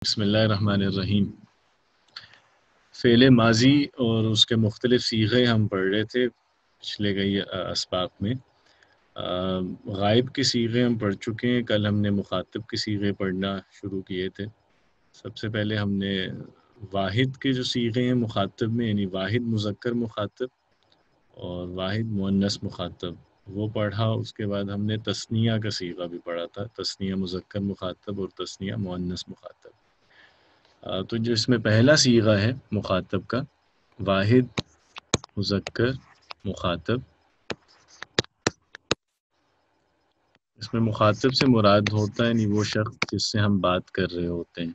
بسم اللہ الرحمن الرحیم۔ فعل ماضی اور اس کے مختلف صیغے ہم پڑھ رہے تھے پچھلے کئی اسباق میں۔ غائب کے صیغے ہم پڑھ چکے ہیں، کل ہم نے مخاطب کے صیغے پڑھنا شروع کیے تھے۔ سب سے پہلے ہم نے واحد کے جو صیغے ہیں مخاطب میں، یعنی واحد مذکر مخاطب اور واحد مؤنث مخاطب، وہ پڑھا۔ اس کے بعد ہم نے تثنیہ کا صیغہ بھی پڑھا تھا، تثنیہ مذکر مخاطب اور تثنیہ مؤنث مخاطب۔ تو جو اس میں پہلا صیغہ ہے مخاطب کا، واحد مذکر مخاطب، اس میں مخاطب سے مراد ہوتا ہے یعنی وہ شخص جس سے ہم بات کر رہے ہوتے ہیں،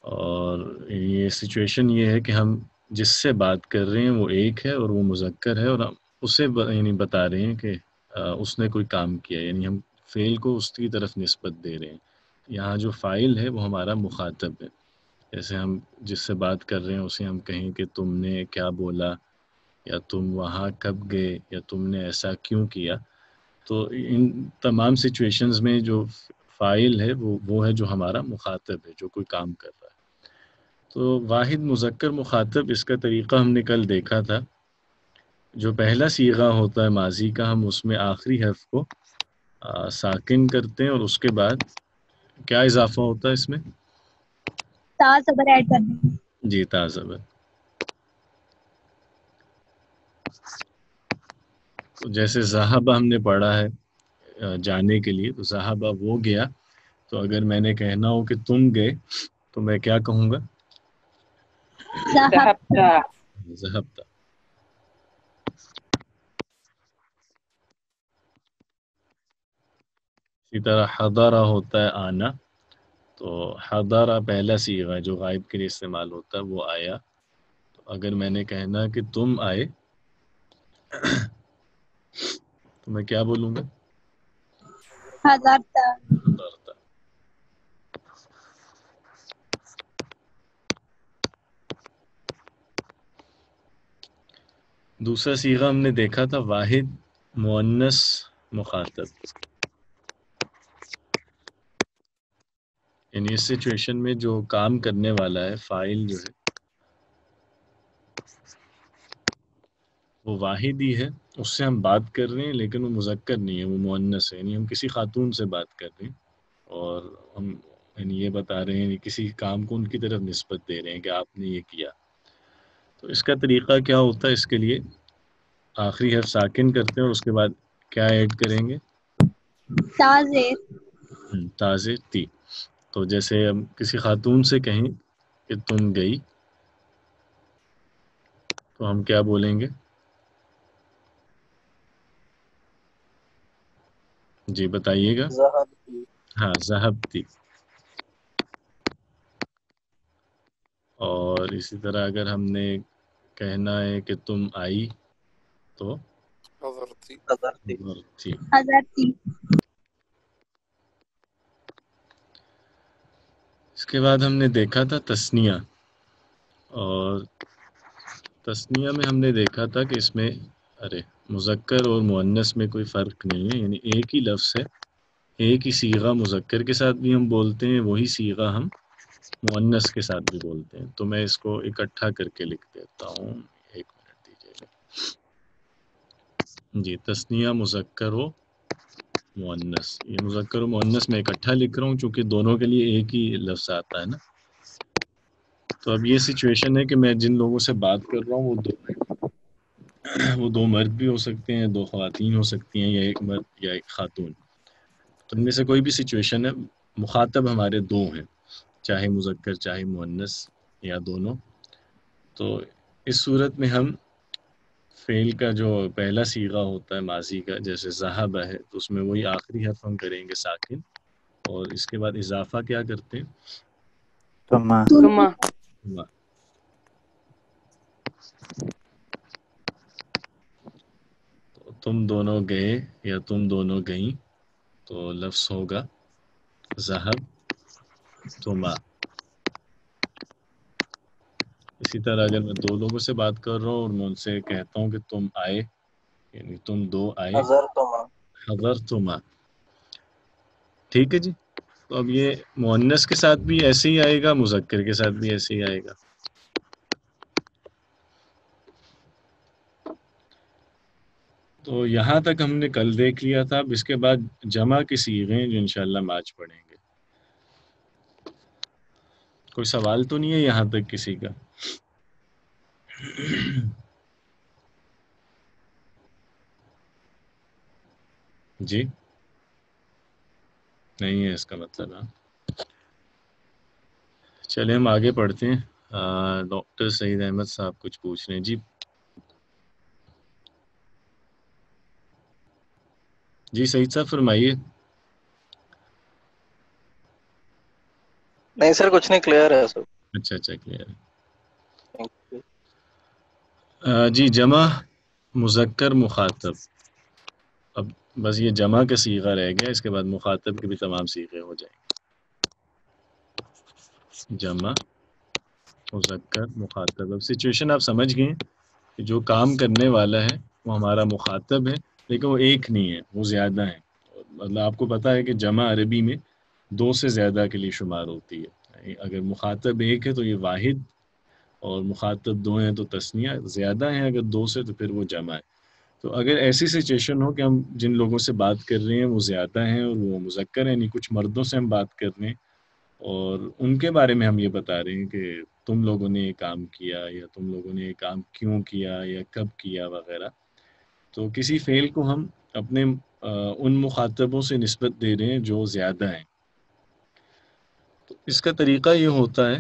اور یہ سچویشن یہ ہے کہ ہم جس سے بات کر رہے ہیں وہ ایک ہے اور وہ مذکر ہے، اور ہم اسے یعنی بتا رہے ہیں کہ اس نے کوئی کام کیا، یعنی ہم فعل کو اس کی طرف نسبت دے رہے ہیں۔ یہاں جو فاعل ہے وہ ہمارا مخاطب ہے۔ جیسے ہم جس سے بات کر رہے ہیں اسے ہم کہیں کہ تم نے کیا بولا، یا تم وہاں کب گئے، یا تم نے ایسا کیوں کیا۔ تو ان تمام سچویشنز میں جو فاعل ہے وہ ہے جو ہمارا مخاطب ہے، جو کوئی کام کر رہا ہے۔ تو واحد مذکر مخاطب، اس کا طریقہ ہم نے کل دیکھا تھا۔ جو پہلا صیغہ ہوتا ہے ماضی کا، ہم اس میں آخری حرف کو ساکن کرتے ہیں، اور اس کے بعد کیا اضافہ ہوتا ہے اس میں؟ تا زبر ایڈ کرنا ہے۔ جی، تا زبر۔ تو جیسے ذہبہ ہم نے پڑھا ہے جانے کے لیے، تو ذہبہ وہ گیا، تو اگر میں نے کہنا ہو کہ تم گئے تو میں کیا کہوں گا؟ ذہبت ذہبتا۔ اسی طرح حضرہ ہوتا ہے آنا، تو حضرہ پہلا صیغہ ہے جو غائب کے لیے استعمال ہوتا ہے، وہ آیا۔ تو اگر میں نے کہنا کہ تم آئے تو میں کیا بولوں گا؟ حضرت حضرتا۔ دوسرا صیغہ ہم نے دیکھا تھا واحد مؤنث مخاطب، یعنی اس سچویشن میں جو کام کرنے والا ہے، فاعل جو ہے وہ واحد ہی ہے، اس سے ہم بات کر رہے ہیں لیکن وہ مذکر نہیں ہے، وہ مؤنث ہے، یعنی ہم کسی خاتون سے بات کر رہے ہیں اور ہم یعنی یہ بتا رہے ہیں، کسی کام کو ان کی طرف نسبت دے رہے ہیں کہ آپ نے یہ کیا۔ تو اس کا طریقہ کیا ہوتا ہے؟ اس کے لیے آخری حرف ساکن کرتے ہیں اور اس کے بعد کیا ایڈ کریں گے؟ تا زیر تازے تی۔ تو جیسے ہم کسی خاتون سے کہیں کہ تم گئی، تو ہم کیا بولیں گے؟ جی بتائیے گا۔ ہاں، ذہبتی۔ اور اسی طرح اگر ہم نے کہنا ہے کہ تم آئی تو حضرتی تھی۔ حضرتی اس کے بعد ہم نے دیکھا تھا تثنیہ، اور تثنیہ میں ہم نے دیکھا تھا کہ اس میں مذکر اور مؤنث میں کوئی فرق نہیں ہے، یعنی ایک ہی لفظ ہے، ایک ہی صیغہ مذکر کے ساتھ بھی ہم بولتے ہیں، وہی صیغہ ہم مؤنث کے ساتھ بھی بولتے ہیں۔ تو میں اس کو اکٹھا کر کے لکھ دیتا ہوں، ایک منٹ دیجیے گا۔ جی، تثنیہ مذکر و مؤنث، یہ مذکر و مؤنث میں اکٹھا لکھ رہا ہوں چونکہ دونوں کے لیے ایک ہی لفظ آتا ہے نا۔ تو اب یہ سچویشن ہے کہ میں جن لوگوں سے بات کر رہا ہوں وہ دو مرد بھی ہو سکتے ہیں، دو خواتین ہو سکتی ہیں، یا ایک مرد یا ایک خاتون۔ تو ان میں سے کوئی بھی سچویشن ہے، مخاطب ہمارے دو ہیں، چاہے مذکر چاہے مؤنث یا دونوں۔ تو اس صورت میں ہم فعل کا جو پہلا صیغہ ہوتا ہے ماضی کا، جیسے ذہب ہے، تو اس میں وہی آخری حرف ہم کریں گے ساکن، اور اس کے بعد اضافہ کیا کرتے ہیں؟ ثم تو تم دونوں گئے یا تم دونوں گئیں، تو لفظ ہوگا ذہب تما۔ اسی طرح اگر میں دو لوگوں سے بات کر رہا ہوں اور میں ان سے کہتا ہوں کہ تم آئے، یعنی تم دو آئے، حضرتما۔ ٹھیک ہے جی۔ تو اب یہ مؤنث کے ساتھ بھی ایسے ہی آئے گا، مذکر کے ساتھ بھی ایسے ہی آئے گا. تو یہاں تک ہم نے کل دیکھ لیا تھا. اب اس کے بعد جمع کے صیغے ہیں جو انشاءاللہ ہم آج پڑھیں گے. کوئی سوال تو نہیں ہے یہاں تک کسی کا؟ جی نہیں ہے اس کا مطلب. ہاں چلیں ہم آگے پڑھتے ہیں. ڈاکٹر سعید احمد صاحب کچھ پوچھ رہے ہیں. جی جی سعید صاحب فرمائیے. نہیں سر کچھ نہیں، کلیئر ہے سر. اچھا اچھا کلیئر ہے. جی جمع مذکر مخاطب. اب بس یہ جمع کا صیغہ رہ گیا، اس کے بعد مخاطب کے بھی تمام صیغے ہو جائیں گے. جمع مذکر مخاطب. اب سچویشن آپ سمجھ گئے کہ جو کام کرنے والا ہے وہ ہمارا مخاطب ہے، لیکن وہ ایک نہیں ہے، وہ زیادہ ہیں. مطلب آپ کو پتہ ہے کہ جمع عربی میں دو سے زیادہ کے لیے شمار ہوتی ہے. اگر مخاطب ایک ہے تو یہ واحد، اور مخاطب دو ہیں تو تثنیہ. زیادہ ہیں اگر دو سے تو پھر وہ جمع ہے. تو اگر ایسی سچویشن ہو کہ ہم جن لوگوں سے بات کر رہے ہیں وہ زیادہ ہیں اور وہ مذکر ہیں، یعنی کچھ مردوں سے ہم بات کر رہے ہیں اور ان کے بارے میں ہم یہ بتا رہے ہیں کہ تم لوگوں نے یہ کام کیا، یا تم لوگوں نے یہ کام کیوں کیا یا کب کیا وغیرہ، تو کسی فعل کو ہم اپنے ان مخاطبوں سے نسبت دے رہے ہیں جو زیادہ ہیں. تو اس کا طریقہ یہ ہوتا ہے،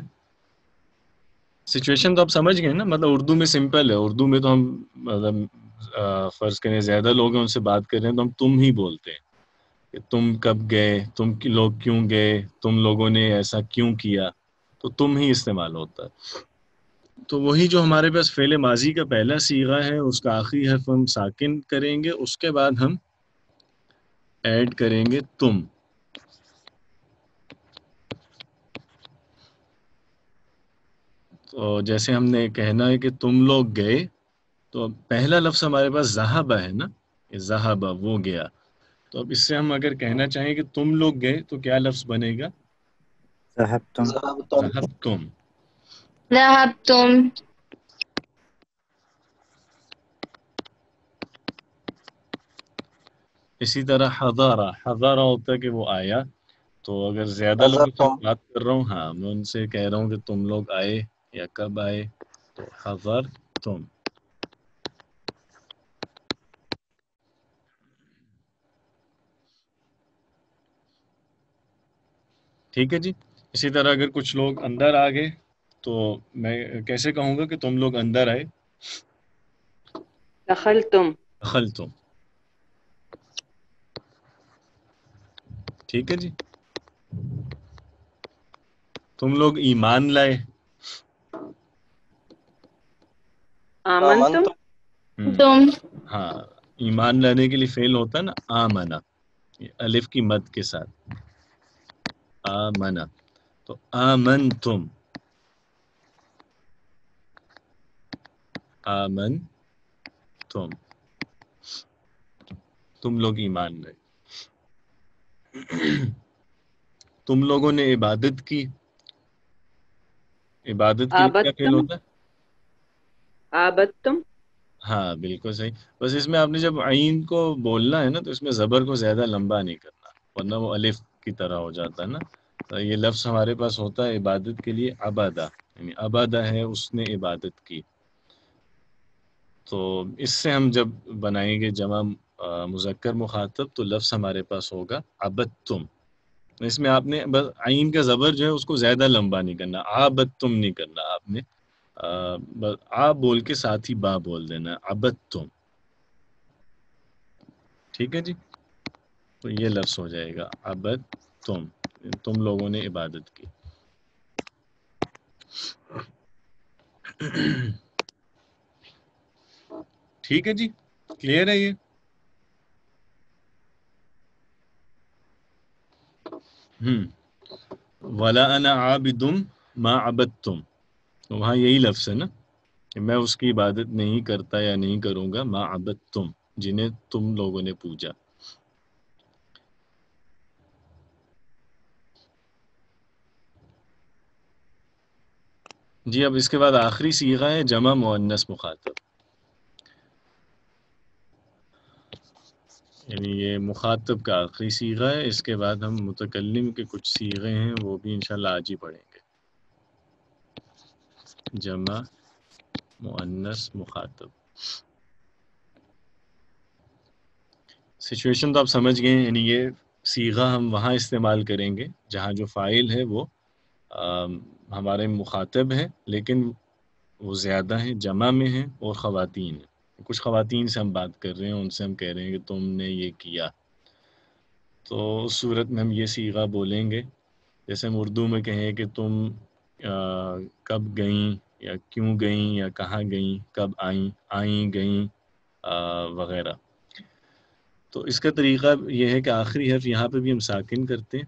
سچویشن تو آپ سمجھ گئے نا. مطلب اردو میں سمپل ہے. اردو میں تو ہم مطلب فرض کریں زیادہ لوگ ہیں ان سے بات کر رہے ہیں تو ہم تم ہی بولتے ہیں کہ تم کب گئے، تم لوگ کیوں گئے، تم لوگوں نے ایسا کیوں کیا، تو تم ہی استعمال ہوتا ہے. تو وہی جو ہمارے پاس فعل ماضی کا پہلا صیغہ ہے اس کا آخری حرف ہم ساکن کریں گے، اس کے بعد ہم ایڈ کریں گے تم. تو جیسے ہم نے کہنا ہے کہ تم لوگ گئے، تو پہلا لفظ ہمارے پاس ذہبہ ہے نا، کہ ذہبہ وہ گیا. تو اب اس سے ہم اگر کہنا چاہیں کہ تم لوگ گئے تو کیا لفظ بنے گا؟ ذهبتم. ذہبتم. ذهبتم. اسی طرح حضارہ. حضارہ ہوتا ہے کہ وہ آیا. تو اگر زیادہ لوگوں سے حضرتم. بات کر رہا ہوں، ہاں میں ان سے کہہ رہا ہوں کہ تم لوگ آئے یا کب آئے، تو حضر تم. ٹھیک ہے جی. اسی طرح اگر کچھ لوگ اندر آ گئے تو میں کیسے کہوں گا کہ تم لوگ اندر آئے؟ دخلتم. دخلتم. ٹھیک ہے جی. تم لوگ ایمان لائے. آمنتم. تم. ہاں ایمان لانے کے لیے فعل ہوتا ہے نا آمنا، الف کی مد کے ساتھ آمنا. تو آمنتم. آمنتم. تم لوگ ایمان لائے. تم لوگوں نے عبادت کی. عبادت کے لیے کیا فعل آبدتم. ہوتا ہے؟ آبدتم. ہاں بالکل صحیح. بس اس میں آپ نے جب عین کو بولنا ہے نا تو اس میں زبر کو زیادہ لمبا نہیں کرنا، ورنہ وہ الف کی طرح ہو جاتا ہے نا. تو یہ لفظ ہمارے پاس ہوتا ہے عبادت کے لیے عبادہ، یعنی عبادہ ہے اس نے عبادت کی. تو اس سے ہم جب بنائیں گے جمع مذکر مخاطب تو لفظ ہمارے پاس ہوگا عبدتم. اس میں آپ نے بس عین کا زبر جو ہے اس کو زیادہ لمبا نہیں کرنا، عبدتم نہیں کرنا. آپ نے آ بول کے ساتھ ہی با بول دینا، عبدتم. ٹھیک ہے جی. تو یہ لفظ ہو جائے گا عبدتم، تم لوگوں نے عبادت کی. ٹھیک ہے جی. کلیئر ہے یہ؟ وَلَا أَنَا عَابِدٌ مَا عَبَدتُم. تو وہاں یہی لفظ ہے نا کہ میں اس کی عبادت نہیں کرتا یا نہیں کروں گا، ما عبدتم، جنہیں تم لوگوں نے پوجا. جی اب اس کے بعد آخری صیغہ ہے جمع مؤنث مخاطب، یعنی یہ مخاطب کا آخری صیغہ ہے. اس کے بعد ہم متکلم کے کچھ صیغے ہیں وہ بھی انشاءاللہ آج ہی پڑھیں گے. جمع مؤنث مخاطب، سچویشن تو آپ سمجھ گئے، یعنی یہ صیغہ ہم وہاں استعمال کریں گے جہاں جو فاعل ہے وہ ہمارے مخاطب ہے لیکن وہ زیادہ ہیں، جمع میں ہیں اور خواتین ہیں. کچھ خواتین سے ہم بات کر رہے ہیں، ان سے ہم کہہ رہے ہیں کہ تم نے یہ کیا، تو اس صورت میں ہم یہ صیغہ بولیں گے. جیسے ہم اردو میں کہیں کہ تم کب گئیں یا کیوں گئیں یا کہاں گئیں، کب آئیں گئیں وغیرہ. تو اس کا طریقہ یہ ہے کہ آخری حرف یہاں پہ بھی ہم ساکن کرتے ہیں.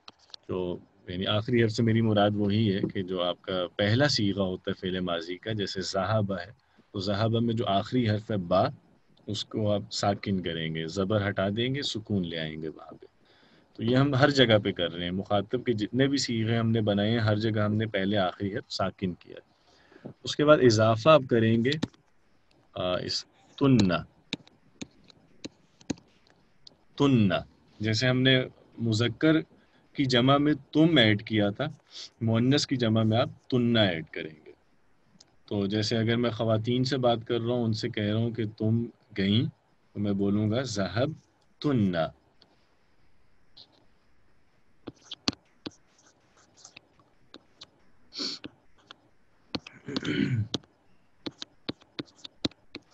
تو یعنی آخری حرف سے میری مراد وہی ہے کہ جو آپ کا پہلا صیغہ ہوتا ہے فعل ماضی کا، جیسے ذہبہ ہے، تو ذہبہ میں جو آخری حرف ہے با، اس کو آپ ساکن کریں گے، زبر ہٹا دیں گے، سکون لے آئیں گے وہاں پہ. تو یہ ہم ہر جگہ پہ کر رہے ہیں، مخاطب کے جتنے بھی صیغے ہم نے بنائے ہیں ہر جگہ ہم نے پہلے آخری حرف ساکن کیا. اس کے بعد اضافہ آپ کریں گے اس تنّا، تنّا، جیسے ہم نے مذکر کی جمع میں تم ایڈ کیا تھا، مؤنث کی جمع میں آپ تنّا ایڈ کریں گے. تو جیسے اگر میں خواتین سے بات کر رہا ہوں، ان سے کہہ رہا ہوں کہ تم گئیں، تو میں بولوں گا ذہب تنّا.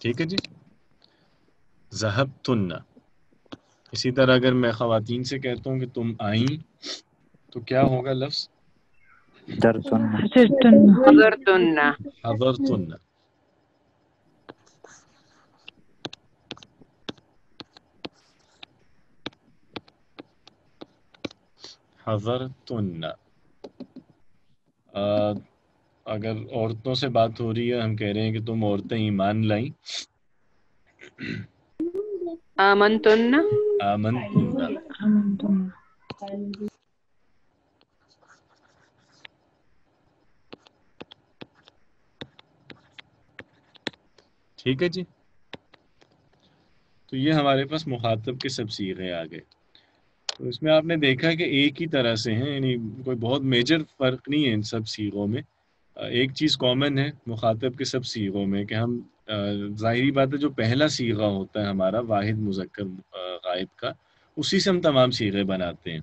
ٹھیک ہے جی، ذہب تنّا. اسی طرح اگر میں خواتین سے کہتا ہوں کہ تم آئیں، تو کیا ہوگا لفظ؟ حضرتن. حضرتن. حضرتن. حضرتن. اگر عورتوں سے بات ہو رہی ہے، ہم کہہ رہے ہیں کہ تم عورتیں ایمان لائیں. آمنتن. آمنتن. ٹھیک ہے جی، تو یہ ہمارے پاس مخاطب کے سب صیغے آ گئے. تو اس میں آپ نے دیکھا کہ ایک ہی طرح سے ہیں، یعنی کوئی بہت میجر فرق نہیں ہے ان سب صیغوں میں. ایک چیز کامن ہے مخاطب کے سب صیغوں میں کہ ہم ظاہری بات ہے جو پہلا صیغہ ہوتا ہے ہمارا واحد مذکر غائب کا، اسی سے ہم تمام صیغے بناتے ہیں.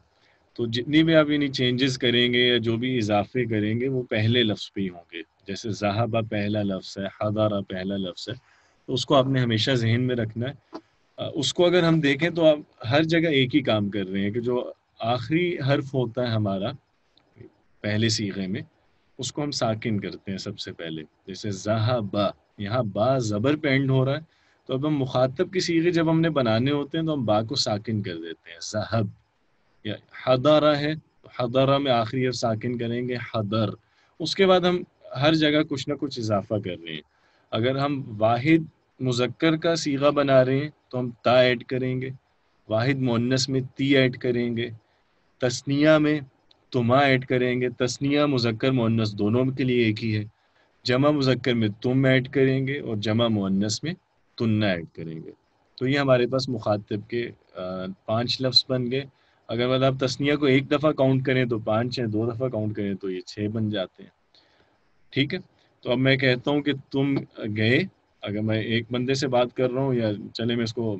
تو جتنی بھی آپ یعنی چینجز کریں گے یا جو بھی اضافے کریں گے وہ پہلے لفظ پہ ہی ہوں گے. جیسے ذہبہ پہلا لفظ ہے، حضرہ پہلا لفظ ہے، تو اس کو آپ نے ہمیشہ ذہن میں رکھنا ہے. اس کو اگر ہم دیکھیں تو آپ ہر جگہ ایک ہی کام کر رہے ہیں کہ جو آخری حرف ہوتا ہے ہمارا پہلے صیغے میں، اس کو ہم ساکن کرتے ہیں سب سے پہلے. جیسے ذہبہ، یہاں با زبر پہ اینڈ ہو رہا ہے، تو اب ہم مخاطب کی صیغے جب ہم نے بنانے ہوتے ہیں تو ہم با کو ساکن کر دیتے ہیں. ذہب. یا حضرہ ہے، حضرہ میں آخری حرف ساکن کریں گے، حضر. اس کے بعد ہم ہر جگہ کچھ نہ کچھ اضافہ کر رہے ہیں. اگر ہم واحد مذکر کا صیغہ بنا رہے ہیں تو ہم تا ایڈ کریں گے، واحد مؤنث میں تی ایڈ کریں گے، تثنیہ میں تما ایڈ کریں گے. تثنیہ مذکر مؤنث دونوں کے لیے ایک ہی ہے. جمع مذکر میں تم ایڈ کریں گے اور جمع مؤنث میں تنّا ایڈ کریں گے. تو یہ ہمارے پاس مخاطب کے 5 لفظ بن گئے. اگر آپ تثنیہ کو ایک دفعہ کاؤنٹ کریں تو 5 ہیں، 2 دفعہ کاؤنٹ کریں تو یہ 6 بن جاتے ہیں. ٹھیک ہے، تو اب میں کہتا ہوں کہ تم گئے. اگر میں ایک بندے سے بات کر رہا ہوں، یا چلے میں اس کو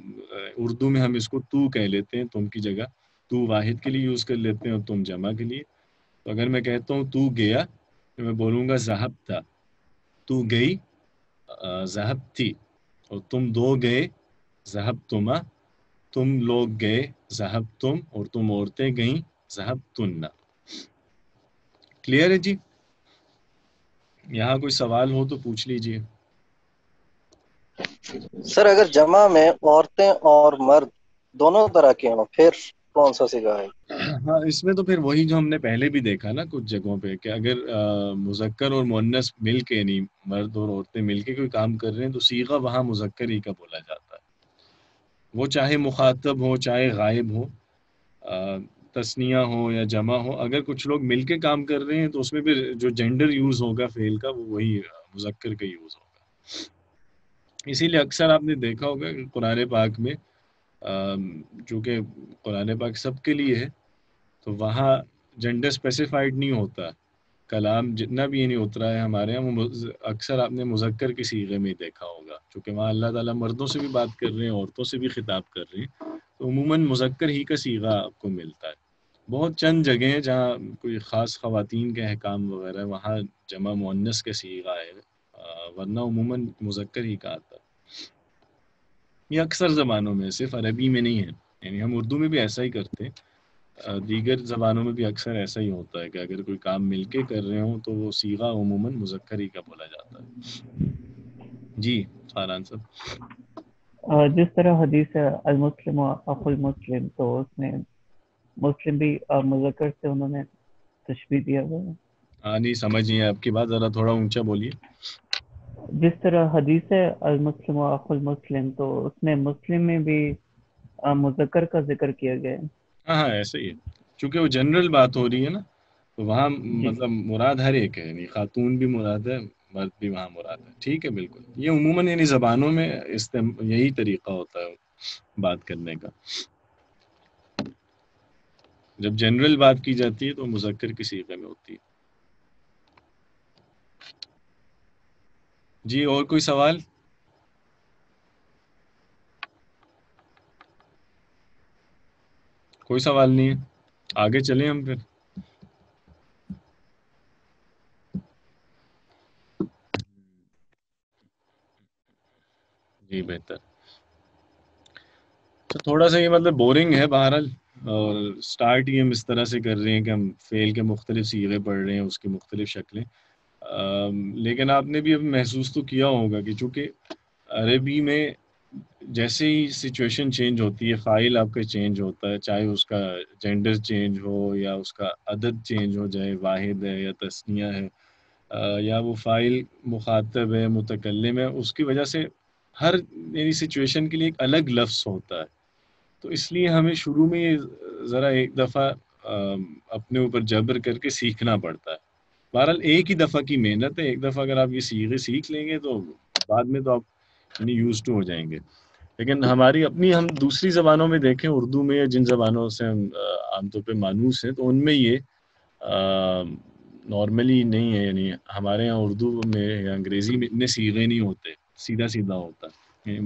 اردو میں ہم اس کو تو کہہ لیتے ہیں، تم کی جگہ تو واحد کے لیے یوز کر لیتے ہیں اور تم جمع کے لیے. تو اگر میں کہتا ہوں تو گیا، تو میں بولوں گا ذہب تھا. تو گئی ذہب تھی. اور تم دو گئے ذہب تما. تم لوگ گئے ذہب تم. اور تم عورتیں گئیں ذہب تنّا. کلیئر ہے جی؟ یہاں کوئی سوال ہو تو پوچھ لیجئے. سر اگر جمع میں عورتیں اور مرد دونوں طرح کے ہوں پھر کون سا صیغہ ہے؟ ہاں، اس میں تو پھر وہی جو ہم نے پہلے بھی دیکھا نا کچھ جگہوں پہ کہ اگر مذکر اور مؤنث مل کے، یعنی مرد اور عورتیں مل کے کوئی کام کر رہے ہیں تو صیغہ وہاں مذکر ہی کا بولا جاتا ہے، وہ چاہے مخاطب ہو چاہے غائب ہو. تثنیہ ہو یا جمع ہو، اگر کچھ لوگ مل کے کام کر رہے ہیں تو اس میں پھر جو جینڈر یوز ہوگا فعل کا وہ وہی مذکر کا یوز ہوگا. اسی لیے اکثر آپ نے دیکھا ہوگا کہ قرآن پاک میں چونکہ قرآن پاک سب کے لیے ہے تو وہاں جینڈر اسپیسیفائڈ نہیں ہوتا. کلام جتنا بھی نہیں اترا ہے ہمارے یہاں وہ اکثر آپ نے مذکر کے صیغے میں دیکھا ہوگا، چونکہ وہاں اللہ تعالیٰ مردوں سے بھی بات کر رہے ہیں، عورتوں سے بھی خطاب کر رہے ہیں، تو عموماً مذکر ہی کا صیغہ آپ کو ملتا ہے. بہت چند جگہیں ہیں جہاں کوئی خاص خواتین کے احکام وغیرہ وہاں جمع مؤنث کا صیغہ ہے، ورنہ عموماً مذکر ہی کا آتا ہے. یہ اکثر زبانوں میں، صرف عربی میں نہیں ہے، یعنی ہم اردو میں بھی ایسا ہی کرتے ہیں، دیگر زبانوں میں بھی اکثر ایسا ہی ہوتا ہے کہ اگر کوئی کام مل کے کر رہے ہوں تو وہ صیغہ عموماً مذکر ہی کا بولا جاتا ہے. جی فاران صاحب. جس طرح حدیث ہے المسلم اخو المسلم، تو اس میں مسلم بھی مذکر سے انہوں نے تشبیہ دیا ہوا ہے. ہاں نہیں سمجھ نہیں ہے آپ کی بات، ذرا تھوڑا اونچا بولیے. جس طرح حدیث ہے المسلم اخو المسلم، تو اس میں مسلم میں بھی مذکر کا ذکر کیا گیا ہے. ہاں ایسے ہی ہے، چونکہ وہ جنرل بات ہو رہی ہے نا، تو وہاں مطلب مراد ہر ایک ہے، یعنی خاتون بھی مراد ہے، مرد بھی وہاں مراد ہے. ٹھیک ہے بالکل، یہ عموماً یعنی زبانوں میں یہی طریقہ ہوتا ہے بات کرنے کا. جب جنرل بات کی جاتی ہے تو مذکر کی صیغے میں ہوتی ہے. جی اور کوئی سوال؟ کوئی سوال نہیں ہے، آگے چلیں ہم پھر. جی بہتر. تو تھوڑا سا یہ مطلب بورنگ ہے بہرحال، اور سٹارٹ ہی ہم اس طرح سے کر رہے ہیں کہ ہم فعل کے مختلف صیغے پڑھ رہے ہیں، اس کی مختلف شکلیں. لیکن آپ نے بھی اب محسوس تو کیا ہوگا کہ چونکہ عربی میں جیسے ہی سچویشن چینج ہوتی ہے، فاعل آپ کا چینج ہوتا ہے، چاہے اس کا جینڈر چینج ہو یا اس کا عدد چینج ہو جائے، واحد ہے یا تثنیہ ہے، یا وہ فاعل مخاطب ہے متکلم ہے، اس کی وجہ سے ہر یعنی سچویشن کے لیے ایک الگ لفظ ہوتا ہے. تو اس لیے ہمیں شروع میں یہ ذرا ایک دفعہ اپنے اوپر جبر کر کے سیکھنا پڑتا ہے. بہرحال ایک ہی دفعہ کی محنت ہے، ایک دفعہ اگر آپ یہ صیغے سیکھ لیں گے تو بعد میں تو آپ یعنی یوز ٹو ہو جائیں گے. لیکن ہماری اپنی ہم دوسری زبانوں میں دیکھیں، اردو میں یا جن زبانوں سے ہم عام طور پہ مانوس ہیں، تو ان میں یہ نارملی نہیں ہے. یعنی ہمارے یہاں اردو میں یا انگریزی میں اتنے صیغے نہیں ہوتے، سیدھا سیدھا ہوتا ہے،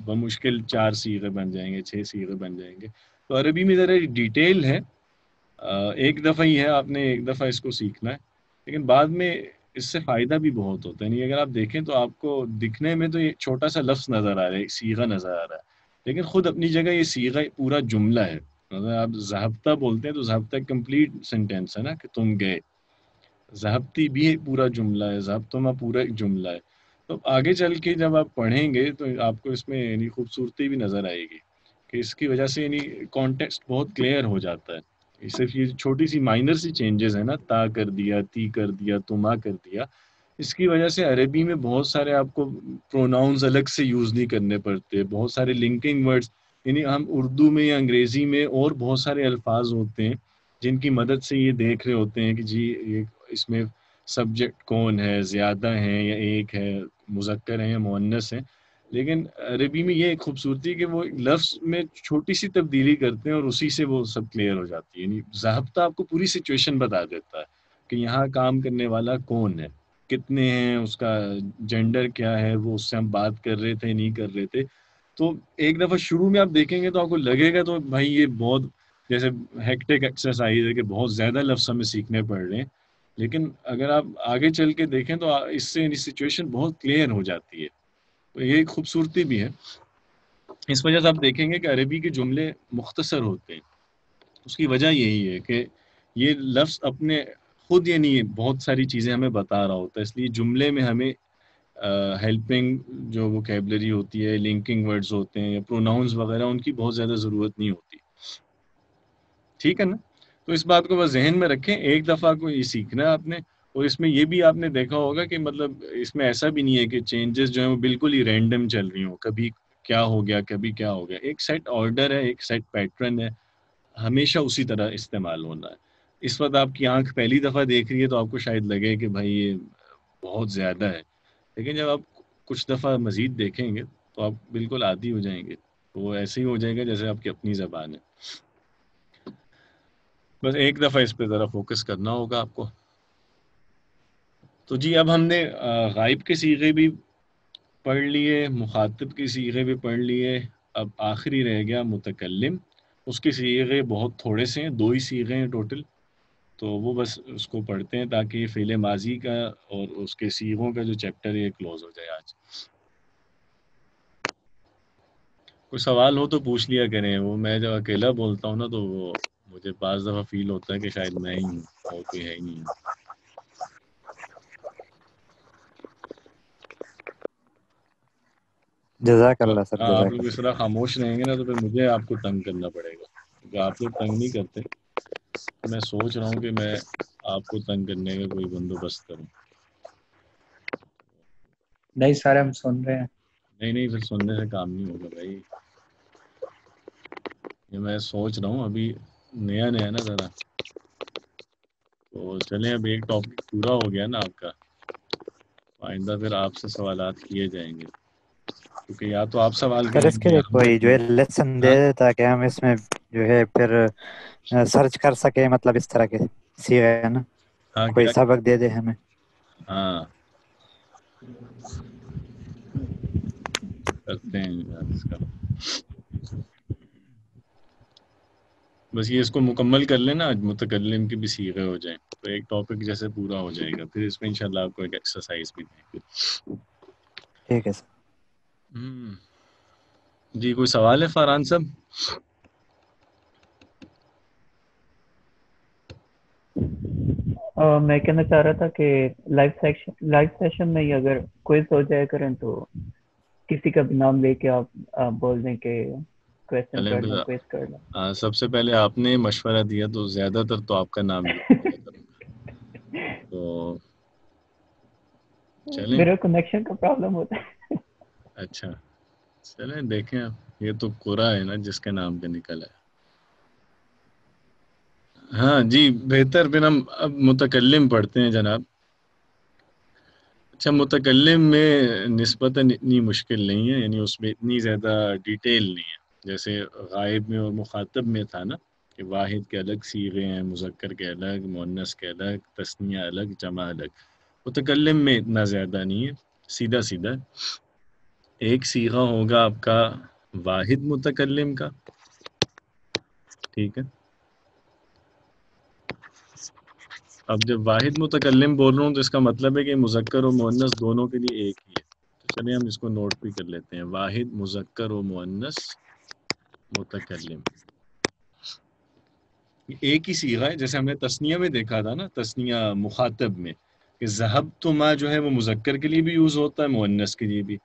بمشکل 4 صیغے بن جائیں گے، 6 صیغے بن جائیں گے. تو عربی میں ذرا ڈیٹیل ہے، ایک دفعہ ہی ہے، آپ نے ایک دفعہ اس کو سیکھنا ہے، لیکن بعد میں اس سے فائدہ بھی بہت ہوتا ہے. یعنی اگر آپ دیکھیں تو آپ کو دکھنے میں تو یہ چھوٹا سا لفظ نظر آ رہا ہے، ایک صیغہ نظر آ رہا ہے، لیکن خود اپنی جگہ یہ صیغہ پورا جملہ ہے. اگر آپ ذہبتہ بولتے ہیں تو ذہبتہ کمپلیٹ سینٹینس ہے نا، کہ تم گئے. ذہبتی بھی ایک پورا جملہ ہے، ذہبتما پورا ایک جملہ ہے. تو آگے چل کے جب آپ پڑھیں گے تو آپ کو اس میں یعنی خوبصورتی بھی نظر آئے گی کہ اس کی وجہ سے یعنی کانٹیکسٹ بہت کلیئر ہو جاتا ہے. صرف یہ چھوٹی سی مائنر سی چینجز ہیں نا، تا کر دیا، تی کر دیا، تما کر دیا، اس کی وجہ سے عربی میں بہت سارے آپ کو پروناؤنز الگ سے یوز نہیں کرنے پڑتے، بہت سارے لنکنگ ورڈز. یعنی ہم اردو میں یا انگریزی میں اور بہت سارے الفاظ ہوتے ہیں جن کی مدد سے یہ دیکھ رہے ہوتے ہیں کہ جی یہ اس میں سبجیکٹ کون ہے، زیادہ ہیں یا ایک ہے، مذکر ہیں یا مؤنث ہیں. لیکن عربی میں یہ ایک خوبصورتی کہ وہ لفظ میں چھوٹی سی تبدیلی کرتے ہیں اور اسی سے وہ سب کلیئر ہو جاتی ہے. یعنی ضابطہ آپ کو پوری سچویشن بتا دیتا ہے کہ یہاں کام کرنے والا کون ہے، کتنے ہیں، اس کا جینڈر کیا ہے، وہ اس سے ہم بات کر رہے تھے نہیں کر رہے تھے. تو ایک دفعہ شروع میں آپ دیکھیں گے تو آپ کو لگے گا تو بھائی یہ بہت جیسے ہیکٹک ایکسرسائز ہے کہ بہت زیادہ لفظ ہمیں سیکھنے پڑ رہے ہیں. لیکن اگر آپ آگے چل کے دیکھیں تو اس سے سچویشن بہت کلیئر ہو جاتی ہے. تو یہ ایک خوبصورتی بھی ہے. اس وجہ سے آپ دیکھیں گے کہ عربی کے جملے مختصر ہوتے ہیں. اس کی وجہ یہی ہے کہ یہ لفظ اپنے خود یعنی بہت ساری چیزیں ہمیں بتا رہا ہوتا ہے، اس لیے جملے میں ہمیں ہیلپنگ جو ووکیبلری ہوتی ہے، لنکنگ ورڈز ہوتے ہیں یا پروناؤنز وغیرہ، ان کی بہت زیادہ ضرورت نہیں ہوتی. ٹھیک ہے نا؟ تو اس بات کو بس ذہن میں رکھیں، ایک دفعہ کو یہ سیکھنا ہے آپ نے. اور اس میں یہ بھی آپ نے دیکھا ہوگا کہ مطلب اس میں ایسا بھی نہیں ہے کہ چینجز جو ہیں وہ بالکل ہی رینڈم چل رہی ہوں، کبھی کیا ہو گیا کبھی کیا ہو گیا. ایک سیٹ آرڈر ہے، ایک سیٹ پیٹرن ہے. ہمیشہ اسی طرح استعمال ہونا ہے. اس وقت آپ کی آنکھ پہلی دفعہ دیکھ رہی ہے تو آپ کو شاید لگے کہ بھائی یہ بہت زیادہ ہے، لیکن جب آپ کچھ دفعہ مزید دیکھیں گے تو آپ بالکل عادی ہو جائیں گے، وہ ایسے ہی ہو جائے گا جیسے آپ کی اپنی زبان ہے. بس ایک دفعہ اس پہ ذرا فوکس کرنا ہوگا آپ کو. تو جی اب ہم نے غائب کے صیغے بھی پڑھ لیے، مخاطب کے صیغے بھی پڑھ لیے، اب آخری رہ گیا متکلم. اس کے صیغے بہت تھوڑے سے ہیں، 2 ہی صیغے ہیں ٹوٹل، تو وہ بس اس کو پڑھتے ہیں تاکہ یہ فعل ماضی کا اور اس کے صیغوں کا جو چیپٹر ہے یہ کلوز ہو جائے آج. کوئی سوال ہو تو پوچھ لیا کریں، وہ میں جب اکیلا بولتا ہوں نا تو وہ مجھے بعض دفعہ فیل ہوتا ہے کہ شاید میں ہی ہوں اور کوئی ہے ہی نہیں. جزاک اللہ سر، آپ جزاک لوگ اللہ. اس طرح خاموش رہیں گے نا تو پھر مجھے آپ کو تنگ کرنا پڑے گا، کیونکہ آپ لوگ تنگ نہیں کرتے. میں سوچ رہا ہوں کہ میں آپ کو تنگ کرنے کا کوئی بندوبست کروں. نہیں سر ہم سن رہے ہیں. نہیں پھر سننے سے کام نہیں ہوگا بھائی. یہ میں سوچ رہا ہوں، ابھی نیا نا ذرا، تو چلیں اب ایک ٹاپک پورا ہو گیا نا آپ کا، آئندہ پھر آپ سے سوالات کیے جائیں گے، کیونکہ یا تو آپ سوال سر کریں اس گے یا کے ہم کوئی جو ہے لیسن دے ہاں دے تاکہ ہم اس میں جو ہے پھر سرچ کر سکیں، مطلب اس طرح کے صیغے ہے نا، ہاں کوئی کیا سبق دے دے ہمیں. ہاں کرتے ہیں اس کا. بس یہ اس کو مکمل کر لینا، آج متکلم کے بھی صیغے ہو جائیں تو ایک ٹاپک جیسے پورا ہو جائے گا. پھر اس میں انشاءاللہ آپ کو ایک ایکسرسائز بھی دیں گے. ٹھیک ہے سر. جی کوئی سوال ہے فرحان صاحب؟ میں کہنا چاہ رہا تھا کہ لائیو سیشن میں ہی اگر کوئز ہو جائے کریں تو کسی کا بھی نام لے کے آپ بول دیں کہ کویسچن چلیں کر پھر لیں، کوئز کر لیں. سب سے پہلے آپ نے مشورہ دیا تو زیادہ تر تو آپ کا نام لیا کروں گا. تو چلیں میرا کنیکشن کا پرابلم ہوتا ہے. اچھا چلیں دیکھیں، یہ تو قرا ہے نا جس کے نام پہ نکل ہے. ہاں جی بہتر، پھر ہم اب متکلم پڑھتے ہیں جناب. اچھا متکلم میں نسبتاً اتنی مشکل نہیں ہے، یعنی اس میں اتنی زیادہ ڈیٹیل نہیں ہے جیسے غائب میں اور مخاطب میں تھا نا کہ واحد کے الگ صیغے ہیں، مذکر کے الگ، مؤنث کے الگ، تثنیہ الگ، جمع الگ. متکلم میں اتنا زیادہ نہیں ہے، سیدھا سیدھا ایک صیغہ ہوگا آپ کا واحد متکلم کا، ٹھیک ہے. اب جب واحد متکلم بول رہا ہوں تو اس کا مطلب ہے کہ مذکر و مؤنث دونوں کے لیے ایک ہی ہے. تو چلیے ہم اس کو نوٹ بھی کر لیتے ہیں، واحد مذکر و مؤنث متکلم ایک ہی صیغہ ہے. جیسے ہم نے تثنیہ میں دیکھا تھا نا، تثنیہ مخاطب میں کہ ذہبت ما جو ہے وہ مذکر کے لیے بھی یوز ہوتا ہے، مؤنث کے لیے بھی.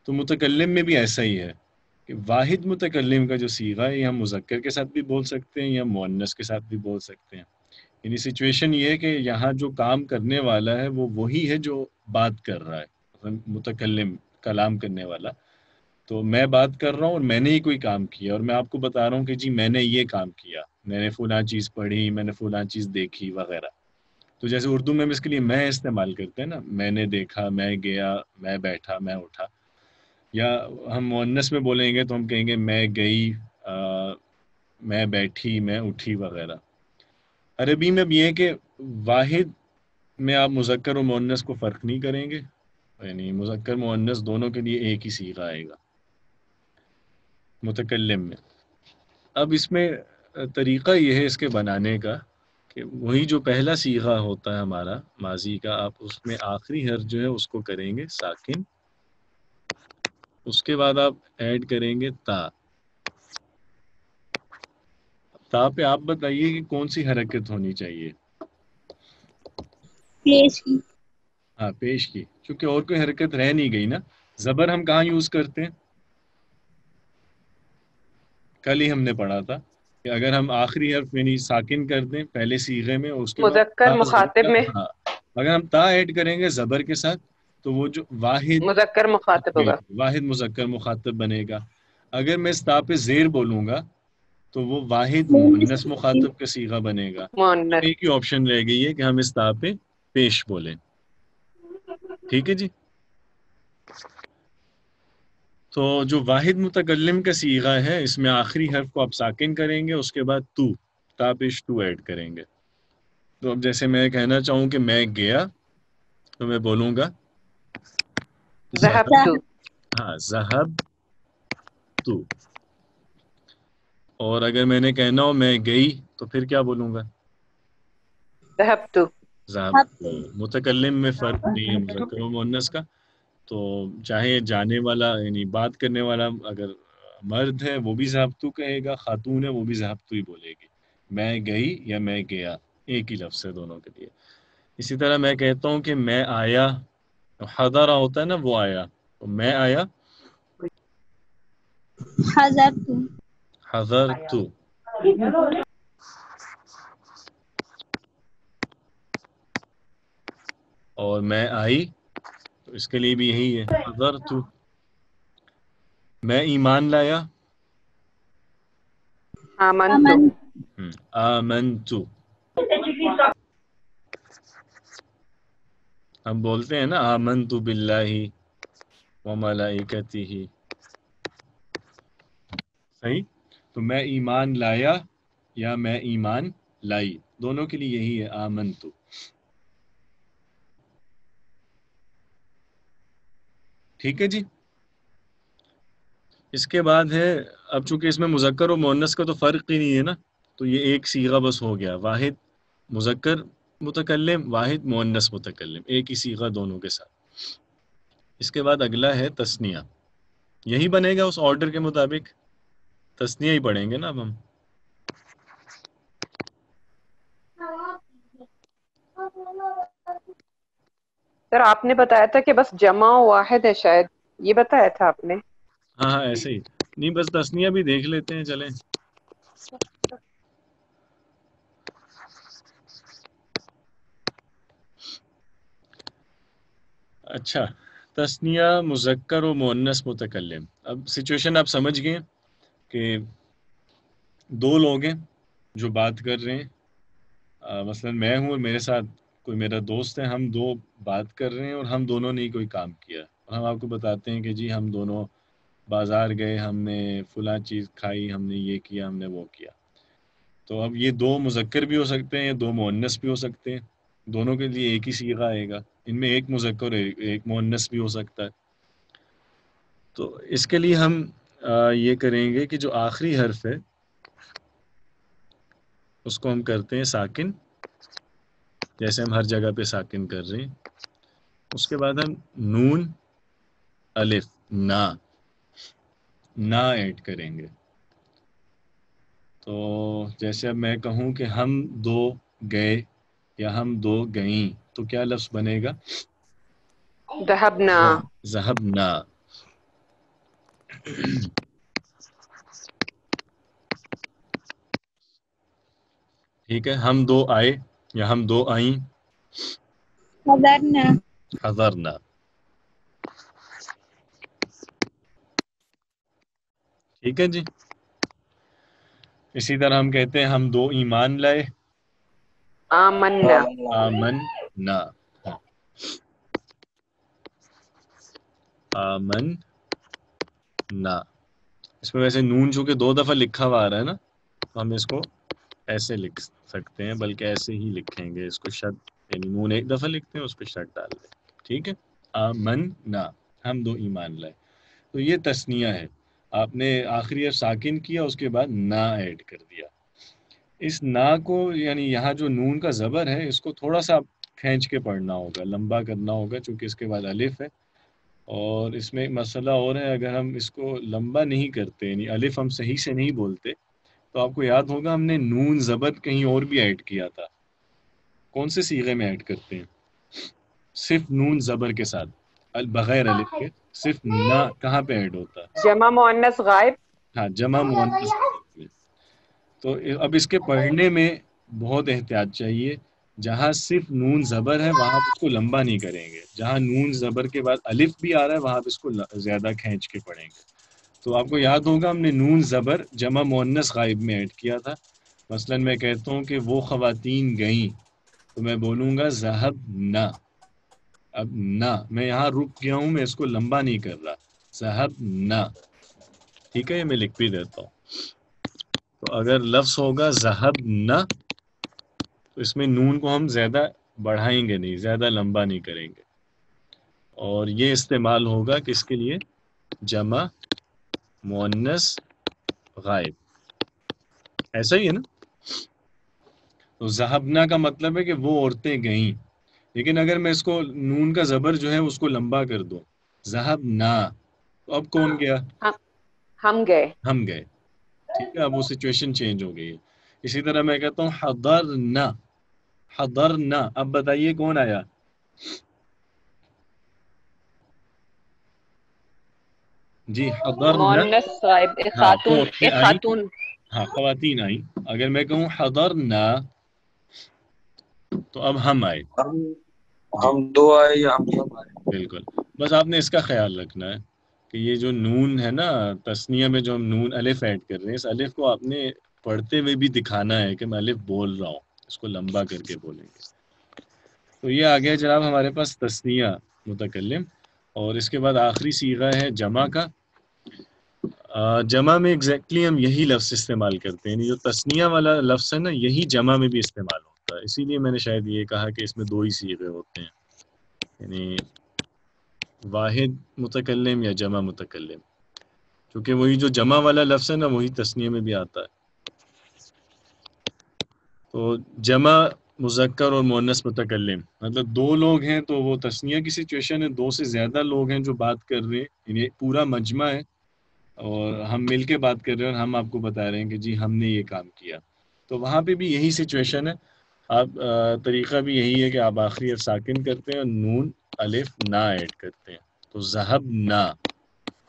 تو متکلم میں بھی ایسا ہی ہے کہ واحد متکلم کا جو صیغہ ہے یہ ہم مذکر کے ساتھ بھی بول سکتے ہیں یا مؤنث کے ساتھ بھی بول سکتے ہیں. یعنی سچویشن یہ ہے کہ یہاں جو کام کرنے والا ہے وہ وہی ہے جو بات کر رہا ہے، متکلم کلام کرنے والا. تو میں بات کر رہا ہوں اور میں نے ہی کوئی کام کیا اور میں آپ کو بتا رہا ہوں کہ جی میں نے یہ کام کیا، میں نے فلاں چیز پڑھی، میں نے فلاں چیز دیکھی وغیرہ. تو جیسے اردو میں اس کے لیے میں استعمال کرتے ہیں نا، میں نے دیکھا، میں گیا، میں بیٹھا، میں اٹھا. یا ہم مؤنث میں بولیں گے تو ہم کہیں گے میں گئی، میں بیٹھی، میں اٹھی وغیرہ. عربی میں بھی ہے کہ واحد میں آپ مذکر و مؤنث کو فرق نہیں کریں گے، یعنی مذکر مؤنث دونوں کے لیے ایک ہی صیغہ آئے گا متکلم میں. اب اس میں طریقہ یہ ہے اس کے بنانے کا کہ وہی جو پہلا صیغہ ہوتا ہے ہمارا ماضی کا، آپ اس میں آخری حرف جو ہے اس کو کریں گے ساکن، اس کے بعد آپ ایڈ کریں گے تا. تا پہ آپ بتائیے کہ کون سی حرکت ہونی چاہیے؟ پیش کی. ہاں پیش کی، کیونکہ اور کوئی حرکت رہ نہیں گئی نا. زبر ہم کہاں یوز کرتے ہیں؟ کل ہی ہم نے پڑھا تھا کہ اگر ہم آخری حرف یعنی ساکن کر دیں پہلے صیغے میں، اس کے بعد مذکر مخاطب میں، ہاں اگر ہم تا ایڈ کریں گے زبر کے ساتھ تو وہ جو واحد مذکر مخاطب ہوگا. واحد مذکر مخاطب بنے گا. اگر میں اس تا پہ زیر بولوں گا تو وہ واحد مؤنث مخاطب کا صیغہ بنے گا. مؤنث. ایک ہی آپشن رہ گئی ہے کہ ہم اس تا پہ پیش بولیں. ٹھیک ہے جی. تو جو واحد متکلم کا صیغہ ہے اس میں آخری حرف کو آپ ساکن کریں گے, اس کے بعد تو تا پیش تو ایڈ کریں گے. تو اب جیسے میں کہنا چاہوں کہ میں گیا تو میں بولوں گا ذهبت. ہاں ذہب تو. اور اگر میں نے کہنا ہو میں گئی تو پھر کیا بولوں گا؟ ذهبت. ذہب. متکلم میں فرق نہیں ہے مذکر و مؤنث کا. تو چاہے جانے والا یعنی بات کرنے والا اگر مرد ہے وہ بھی ذہبتو کہے گا, خاتون ہے وہ بھی ذہبتو ہی بولے گی. میں گئی یا میں گیا ایک ہی لفظ ہے دونوں کے لیے. اسی طرح میں کہتا ہوں کہ میں آیا, حضرہ ہوتا ہے نا وہ آیا, تو میں آیا حضرت. حضرتو. اور میں آئی تو اس کے لیے بھی یہی ہے حضرتو. میں ایمان لایا آمنت. آمنتو. ہم بولتے ہیں نا آمنتو باللہ وملائکتہ, صحیح. تو میں ایمان لایا یا میں ایمان لائی, دونوں کے لیے یہی ہے آمنتو. ٹھیک ہے جی. اس کے بعد ہے, اب چونکہ اس میں مذکر و مؤنث کا تو فرق ہی نہیں ہے نا, تو یہ ایک صیغہ بس ہو گیا, واحد مذکر متکلم واحد مؤنث متکلم, ایک ہی صیغہ دونوں کے ساتھ. اس کے بعد اگلا ہے تثنیہ. یہی بنے گا اس آرڈر کے مطابق, تثنیہ ہی پڑھیں گے نا اب ہم. سر آپ نے بتایا تھا کہ بس جمع واحد ہے شاید, یہ بتایا تھا آپ نے. ہاں ہاں ایسے ہی نہیں, بس تثنیہ بھی دیکھ لیتے ہیں چلیں. اچھا, تثنیہ مذکر و مؤنث متکلم. اب سچویشن آپ سمجھ گئے کہ دو لوگ ہیں جو بات کر رہے ہیں, مثلا میں ہوں اور میرے ساتھ کوئی میرا دوست ہے, ہم دو بات کر رہے ہیں اور ہم دونوں نے کوئی کام کیا, اور ہم آپ کو بتاتے ہیں کہ جی ہم دونوں بازار گئے, ہم نے فلاں چیز کھائی, ہم نے یہ کیا, ہم نے وہ کیا. تو اب یہ دو مذکر بھی ہو سکتے ہیں, یہ دو مؤنث بھی ہو سکتے ہیں, دونوں کے لیے ایک ہی صیغہ آئے گا. ان میں ایک مذکر ایک مؤنث بھی ہو سکتا ہے. تو اس کے لیے ہم یہ کریں گے کہ جو آخری حرف ہے اس کو ہم کرتے ہیں ساکن, جیسے ہم ہر جگہ پہ ساکن کر رہے ہیں. اس کے بعد ہم نون الف نا ایڈ کریں گے. تو جیسے اب میں کہوں کہ ہم دو گئے یا ہم دو گئیں, تو کیا لفظ بنے گا؟ ذهبنا. ذهبنا. ٹھیک ہے, ہم دو آئے یا ہم دو آئیں حضرنا. حضرنا. ٹھیک ہے جی. اسی طرح ہم کہتے ہیں ہم دو ایمان لائے آمنا. آمنا. آمنا. اس میں ویسے نون چونکہ دو دفعہ لکھا ہوا آ رہا ہے نا, تو ہم اس کو ایسے لکھ سکتے ہیں, بلکہ ایسے ہی لکھیں گے اس کو, شد یعنی نون ایک دفعہ لکھتے ہیں اس پہ شد ڈال دیں. ٹھیک ہے, آمنا, ہم دو ایمان لائے. تو یہ تثنیہ ہے, آپ نے آخری حرف ساکن کیا, اس کے بعد نا ایڈ کر دیا. اس نا کو یعنی یہاں جو نون کا زبر ہے اس کو تھوڑا سا کھینچ کے پڑھنا ہوگا, لمبا کرنا ہوگا, چونکہ اس کے بعد الف ہے. اور اس میں ایک مسئلہ اور ہے, اگر ہم اس کو لمبا نہیں کرتے یعنی الف ہم صحیح سے نہیں بولتے, تو آپ کو یاد ہوگا ہم نے نون زبر کہیں اور بھی ایڈ کیا تھا. کون سے صیغے میں ایڈ کرتے ہیں؟ صرف نون زبر کے ساتھ بغیر الف کے, صرف نا کہاں پہ ایڈ ہوتا ہے؟ جمع مؤنث غائب. ہاں جمع مؤنث. تو اب اس کے پڑھنے میں بہت احتیاط چاہیے. جہاں صرف نون زبر ہے وہاں اس کو لمبا نہیں کریں گے, جہاں نون زبر کے بعد الف بھی آ رہا ہے وہاں اس کو زیادہ کھینچ کے پڑھیں گے. تو آپ کو یاد ہوگا ہم نے نون زبر جمع مؤنث غائب میں ایڈ کیا تھا. مثلا میں کہتا ہوں کہ وہ خواتین گئیں تو میں بولوں گا ذہبنا. اب نہ میں یہاں رک گیا ہوں، میں اس کو لمبا نہیں کر رہا. ذہبنا، ٹھیک ہے، یہ میں لکھ بھی دیتا ہوں. تو اگر لفظ ہوگا ذہبنا تو اس میں نون کو ہم زیادہ بڑھائیں گے نہیں، زیادہ لمبا نہیں کریں گے، اور یہ استعمال ہوگا کس کے لیے؟ جمع مؤنث غائب. ایسا ہی ہے نا؟ تو ذہبنا کا مطلب ہے کہ وہ عورتیں گئیں، لیکن اگر میں اس کو نون کا زبر جو ہے اس کو لمبا کر دوں، ذہبنا، تو اب کون گیا؟ ہم گئے. ہم گئے. ٹھیک ہے، اب وہ سچویشن چینج ہو گئی ہے. اسی طرح میں کہتا ہوں حضرنا. حضرنا، اب بتائیے کون آیا؟ جی حضرنا. مؤنث غائب، ایک ہاں تو خاتون، عورتیں ایک آئیں، خاتون. ہاں خواتین آئیں. اگر میں کہوں حضرنا تو اب ہم آئے. ہم دو آئے یا ہم سب آئے. بالکل. بس آپ نے اس کا خیال رکھنا ہے کہ یہ جو نون ہے نا تثنیہ میں، جو ہم نون الف ایڈ کر رہے ہیں، اس الف کو آپ نے پڑھتے ہوئے بھی دکھانا ہے کہ میں الف بول رہا ہوں، اس کو لمبا کر کے بولیں گے. تو یہ آ گیا جناب ہمارے پاس تثنیہ متکلم. اور اس کے بعد آخری صیغہ ہے جمع کا. جمع میں ایگزیکٹلی ہم یہی لفظ استعمال کرتے ہیں، یعنی جو تثنیہ والا لفظ ہے نا یہی جمع میں بھی استعمال ہوتا ہے. اسی لیے میں نے شاید یہ کہا کہ اس میں دو ہی صیغے ہوتے ہیں، یعنی واحد متکلم یا جمع متکلم، کیونکہ وہی جو جمع والا لفظ ہے نا وہی تثنیہ میں بھی آتا ہے. تو جمع مذکر اور مؤنث متکلم، مطلب دو لوگ ہیں تو وہ تثنیہ کی سچویشن ہے، دو سے زیادہ لوگ ہیں جو بات کر رہے ہیں، یعنی پورا مجمع ہے اور ہم مل کے بات کر رہے ہیں اور ہم آپ کو بتا رہے ہیں کہ جی ہم نے یہ کام کیا، تو وہاں پہ بھی یہی سچویشن ہے. آپ طریقہ بھی یہی ہے کہ آپ آخری حرف ساکن کرتے ہیں اور نون الف نہ ایڈ کرتے ہیں. تو ذہبنا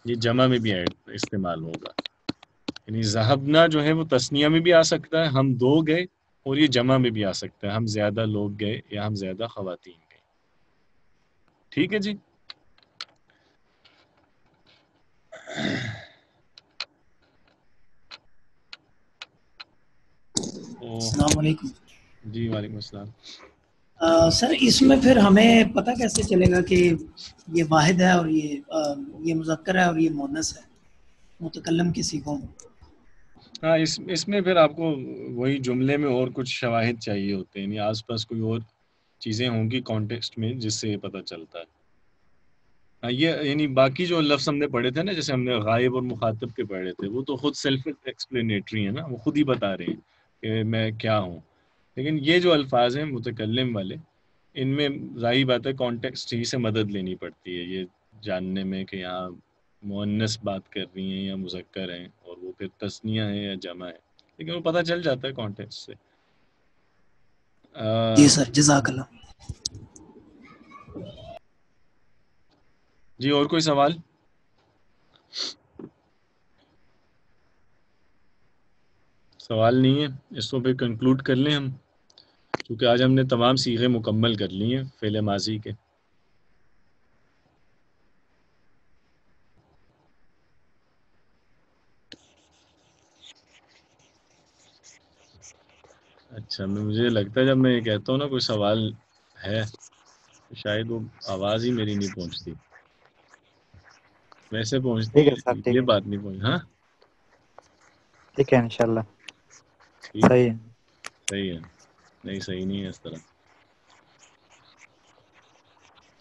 یہ جمع میں بھی استعمال ہوگا، یعنی ذہبنا جو ہے وہ تثنیہ میں بھی آ سکتا ہے، ہم دو گئے، اور یہ جمع میں بھی آ سکتا ہے، ہم زیادہ لوگ گئے یا ہم زیادہ خواتین گئے. ٹھیک ہے جی. السلام علیکم. جی وعلیکم السلام. سر اس میں پھر ہمیں پتہ کیسے چلے گا کہ یہ واحد ہے اور یہ مذکر ہے اور یہ مؤنث ہے متکلم کی صیغوں میں؟ ہاں اس میں پھر آپ کو وہی جملے میں اور کچھ شواہد چاہیے ہوتے ہیں، یعنی آس پاس کوئی اور چیزیں ہوں گی کانٹیکسٹ میں جس سے یہ پتہ چلتا ہے. یہ یعنی باقی جو لفظ ہم نے پڑھے تھے نا، جیسے ہم نے غائب اور مخاطب کے پڑھے تھے، وہ تو خود سیلف ایکسپلینیٹری ہیں نا، وہ خود ہی بتا رہے ہیں کہ میں کیا ہوں. لیکن یہ جو الفاظ ہیں متکلم والے، ان میں ظاہری بات ہے کانٹیکسٹ ہی سے مدد لینی پڑتی ہے یہ جاننے میں کہ یہاں مؤنث بات کر رہی ہیں یا مذکر ہیں، اور وہ پھر تثنیہ ہے یا جمع ہے، لیکن وہ پتہ چل جاتا ہے کانٹیکسٹ سے. جی سر جزاک اللہ. جی اور کوئی سوال؟ سوال نہیں ہے، اس کو پھر کنکلوڈ کر لیں ہم، کیونکہ آج ہم نے تمام صیغے مکمل کر لی ہیں فعل ماضی کے. اچھا مجھے لگتا ہے جب میں یہ کہتا ہوں نا کوئی سوال ہے تو شاید وہ آواز ہی میری نہیں پہنچتی، ویسے پہنچتی ٹھیک ہے سر، ہے، ٹھیک یہ ہے، بات نہیں پہنچ. ہاں ٹھیک ہے انشاءاللہ. ٹھیک، صحیح ہے. صحیح ہے. نہیں صحیح نہیں ہے اس طرح.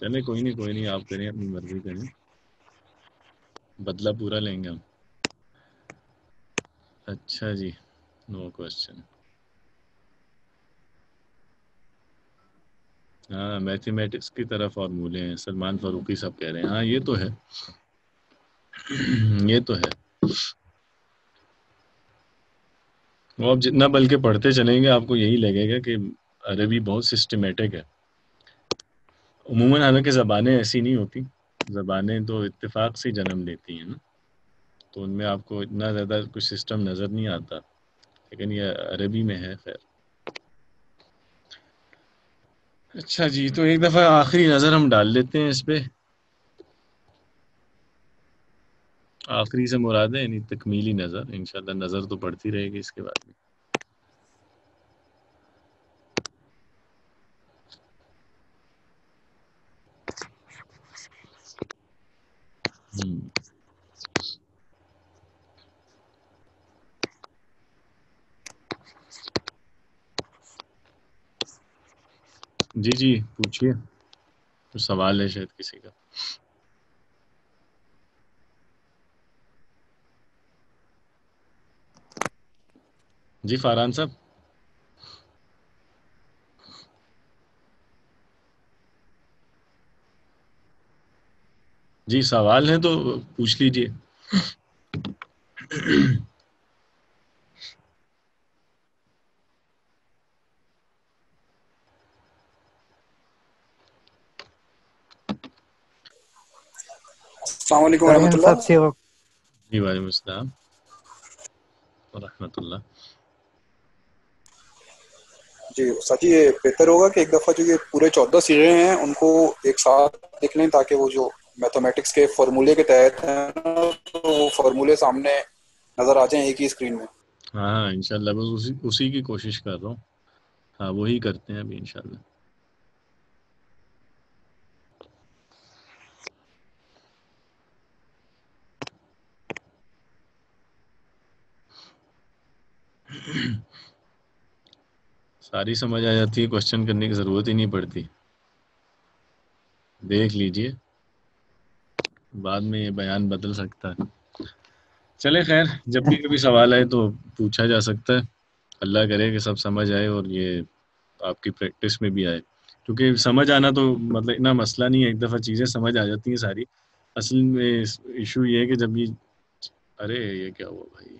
چلے کوئی نہیں آپ کریں، اپنی مرضی کریں، بدلہ پورا لیں گے ہم. اچھا جی، نو کوشچن. ہاں میتھمیٹکس کی طرح فارمولے ہیں، سلمان فاروقی صاحب کہہ رہے ہیں. ہاں یہ تو ہے، یہ تو ہے. وہ آپ جتنا بلکہ پڑھتے چلیں گے آپ کو یہی لگے گا کہ عربی بہت سسٹمیٹک ہے. عموماً حالانکہ زبانیں ایسی نہیں ہوتی، زبانیں تو اتفاق سے جنم لیتی ہیں نا، تو ان میں آپ کو اتنا زیادہ کچھ سسٹم نظر نہیں آتا، لیکن یہ عربی میں ہے. خیر اچھا جی، تو ایک دفعہ آخری نظر ہم ڈال لیتے ہیں اس پہ. آخری سے مراد ہے یعنی تکمیلی نظر، انشاءاللہ نظر تو پڑتی رہے گی اس کے بعد بھی. جی پوچھیے، کچھ سوال ہے شاید کسی کا. جی فاران صاحب. جی سوال ہے تو پوچھ لیجئے. السلام علیکم ورحمۃ اللہ. جی وعلیکم السلام ورحمۃ اللہ. جی استاد جی، یہ بہتر ہوگا کہ ایک دفعہ جو یہ پورے 14 صیغے ہیں ان کو ایک ساتھ دیکھ لیں تاکہ وہ جو میتھمیٹکس کے فارمولے کے تحت ہیں تو وہ فارمولے سامنے نظر آ جائیں ایک ہی اسکرین میں. ہاں انشاءاللہ بس اسی کی کوشش کر رہا ہوں. ہاں وہی کرتے ہیں ابھی انشاءاللہ. ساری سمجھ آ جاتی ہے، کوشچن کرنے کی ضرورت ہی نہیں پڑتی. دیکھ لیجئے، بعد میں یہ بیان بدل سکتا ہے. چلے خیر، جب بھی کبھی سوال آئے تو پوچھا جا سکتا ہے. اللہ کرے کہ سب سمجھ آئے اور یہ آپ کی پریکٹس میں بھی آئے، کیونکہ سمجھ آنا تو مطلب اتنا مسئلہ نہیں ہے، ایک دفعہ چیزیں سمجھ آ جاتی ہیں ساری. اصل میں ایشو یہ ہے کہ جب یہ ارے یہ کیا ہوا بھائی،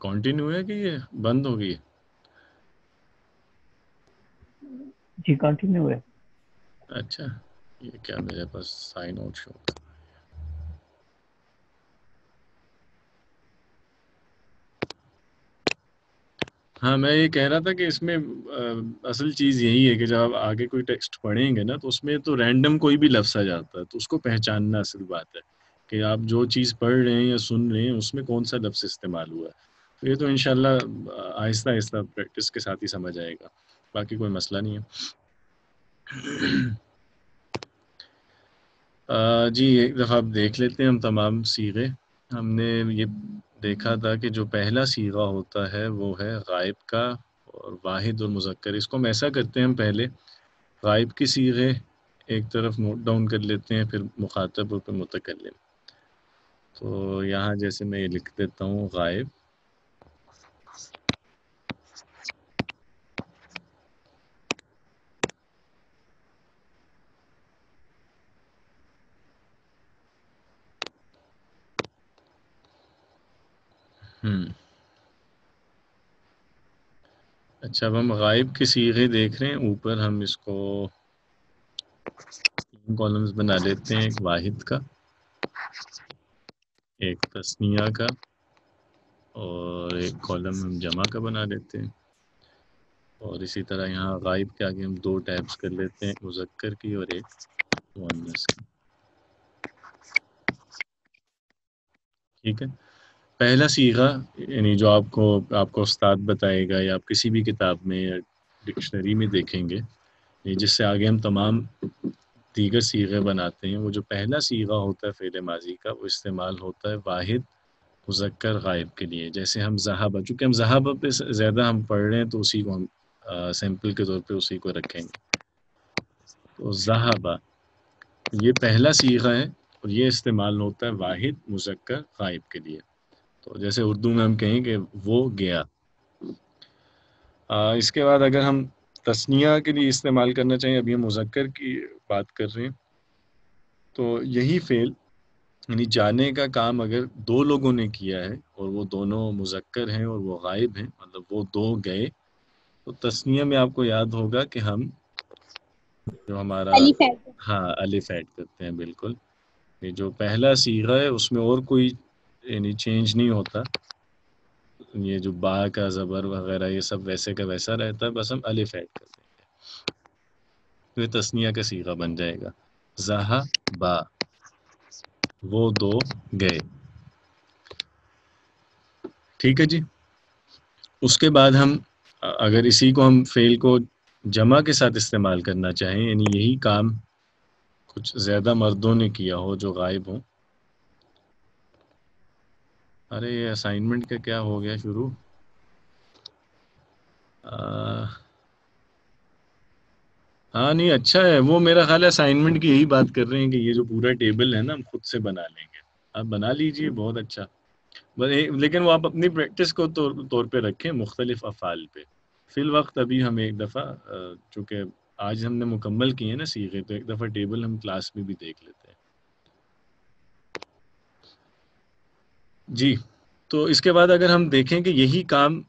کنٹینیو ہے کہ یہ بند ہو گئی؟ جی کنٹینیو ہے. اچھا یہ کیا میرے پاس سائن آؤٹ شو. ہاں میں یہ کہہ رہا تھا کہ اس میں اصل چیز یہی ہے کہ جب آپ آگے کوئی ٹیکسٹ پڑھیں گے نا تو اس میں تو رینڈم کوئی بھی لفظ آ جاتا ہے، تو اس کو پہچاننا اصل بات ہے کہ آپ جو چیز پڑھ رہے ہیں یا سن رہے ہیں اس میں کون سا لفظ استعمال ہوا ہے. تو یہ تو انشاءاللہ آہستہ آہستہ پریکٹس کے ساتھ ہی سمجھ آئے گا، باقی کوئی مسئلہ نہیں ہے. جی ایک دفعہ آپ دیکھ لیتے ہیں ہم تمام صیغے. ہم نے یہ دیکھا تھا کہ جو پہلا صیغہ ہوتا ہے وہ ہے غائب کا اور واحد اور مذکر. اس کو ہم ایسا کرتے ہیں، ہم پہلے غائب کی صیغے ایک طرف نوٹ ڈاؤن کر لیتے ہیں، پھر مخاطب اور پھر متکلم. تو یہاں جیسے میں یہ لکھ دیتا ہوں غائب، اچھا اب ہم غائب کے صیغے دیکھ رہے ہیں. اوپر ہم اس کو 3 کالمز بنا لیتے ہیں، ایک واحد کا، ایک تثنیہ کا اور ایک کالم ہم جمع کا بنا لیتے ہیں. اور اسی طرح یہاں غائب کے آگے ہم 2 ٹیبس کر لیتے ہیں، مذکر کی اور ایک مؤنث کی. ٹھیک ہے. پہلا صیغہ یعنی جو آپ کو استاد بتائے گا یا آپ کسی بھی کتاب میں یا ڈکشنری میں دیکھیں گے، جس سے آگے ہم تمام دیگر صیغے بناتے ہیں، وہ جو پہلا صیغہ ہوتا ہے فعل ماضی کا وہ استعمال ہوتا ہے واحد مذکر غائب کے لیے. جیسے ہم ذہب، چونکہ ہم ذہب پہ زیادہ ہم پڑھ رہے ہیں تو اسی کو ہم سیمپل کے طور پہ اسی کو رکھیں گے. تو ذہب یہ پہلا صیغہ ہے اور یہ استعمال ہوتا ہے واحد مذکر غائب کے لیے. تو جیسے اردو میں ہم کہیں کہ وہ گیا. اس کے بعد اگر ہم تثنیہ کے لیے استعمال کرنا چاہیں، ابھی ہم مذکر کی بات کر رہے ہیں، تو یہی فعل یعنی جانے کا کام اگر 2 لوگوں نے کیا ہے اور وہ دونوں مذکر ہیں اور وہ غائب ہیں، مطلب وہ 2 گئے، تو تثنیہ میں آپ کو یاد ہوگا کہ ہم جو ہمارا الف ایڈ کرتے ہیں. بالکل، یہ جو پہلا صیغہ ہے اس میں اور کوئی یعنی چینج نہیں ہوتا، یہ جو با کا زبر وغیرہ یہ سب ویسے کا ویسا رہتا ہے، بس ہم الف ایڈ کرتے ہیں. تو یہ تسنیہ کا صیغہ بن جائے گا، ذہبا، وہ دو گئے. ٹھیک ہے جی. اس کے بعد ہم اگر اسی کو ہم فعل کو جمع کے ساتھ استعمال کرنا چاہیں، یعنی یہی کام کچھ زیادہ مردوں نے کیا ہو جو غائب ہوں. ارے یہ اسائنمنٹ کا کیا ہو گیا شروع؟ ہاں نہیں اچھا ہے، وہ میرا خیال ہے اسائنمنٹ کی یہی بات کر رہے ہیں کہ یہ جو پورا ٹیبل ہے نا ہم خود سے بنا لیں گے. آپ بنا لیجئے، بہت اچھا. لیکن وہ آپ اپنی پریکٹس کو طور پہ رکھیں مختلف افعال پہ. فی الوقت ابھی ہم ایک دفعہ چونکہ آج ہم نے مکمل کیے ہیں نا صیغے، تو ایک دفعہ ٹیبل ہم کلاس میں بھی دیکھ لیتے ہیں. جی تو اس کے بعد اگر ہم دیکھیں کہ یہی کام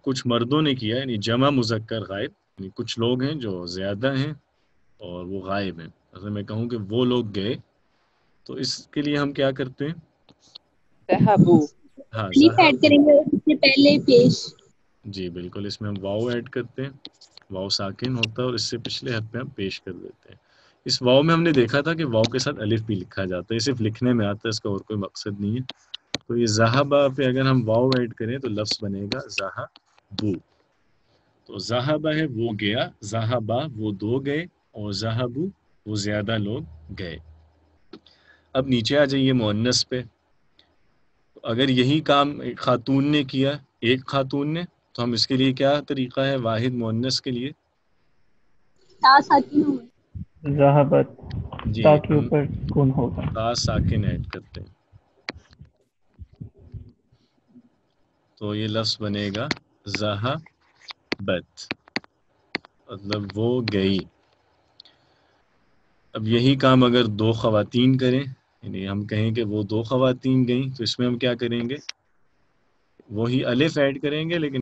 کچھ مردوں نے کیا، یعنی جمع مذکر غائب، یعنی کچھ لوگ ہیں جو زیادہ ہیں اور وہ غائب ہیں. اگر میں کہوں کہ وہ لوگ گئے تو اس کے لیے ہم کیا کرتے ہیں؟ ذهبوا. ہاں الف ایڈ کریں گے اس سے پہلے پیش. جی بالکل، اس میں ہم واؤ ایڈ کرتے ہیں. واؤ ساکن ہوتا ہے اور اس سے پچھلے حرف پہ ہم پیش کر دیتے ہیں. اس واؤ میں ہم نے دیکھا تھا کہ واؤ کے ساتھ الف بھی لکھا جاتا ہے، یہ صرف لکھنے میں آتا ہے، اس کا اور کوئی مقصد نہیں ہے. تو یہ ذہبا پہ اگر ہم واؤ ایڈ کریں تو لفظ بنے گا ذہبو. تو ذہبا ہے وہ گیا، ذہبا وہ دو گئے، اور ذہبو وہ زیادہ لوگ گئے. اب نیچے آ جائیے مؤنث پہ. اگر یہی کام ایک خاتون نے کیا، ایک خاتون نے، تو ہم اس کے لیے کیا طریقہ ہے واحد مؤنث کے لیے؟ تا ساکن ہو. ذہبت، جی تا کے ہم اوپر سکون ہوگا. تا ساکن ایڈ کرتے ہیں تو یہ لفظ بنے گا ذہبت، مطلب وہ گئی. اب یہی کام اگر دو خواتین کریں، یعنی ہم کہیں کہ وہ دو خواتین گئیں، تو اس میں ہم کیا کریں گے؟ وہی الف ایڈ کریں گے لیکن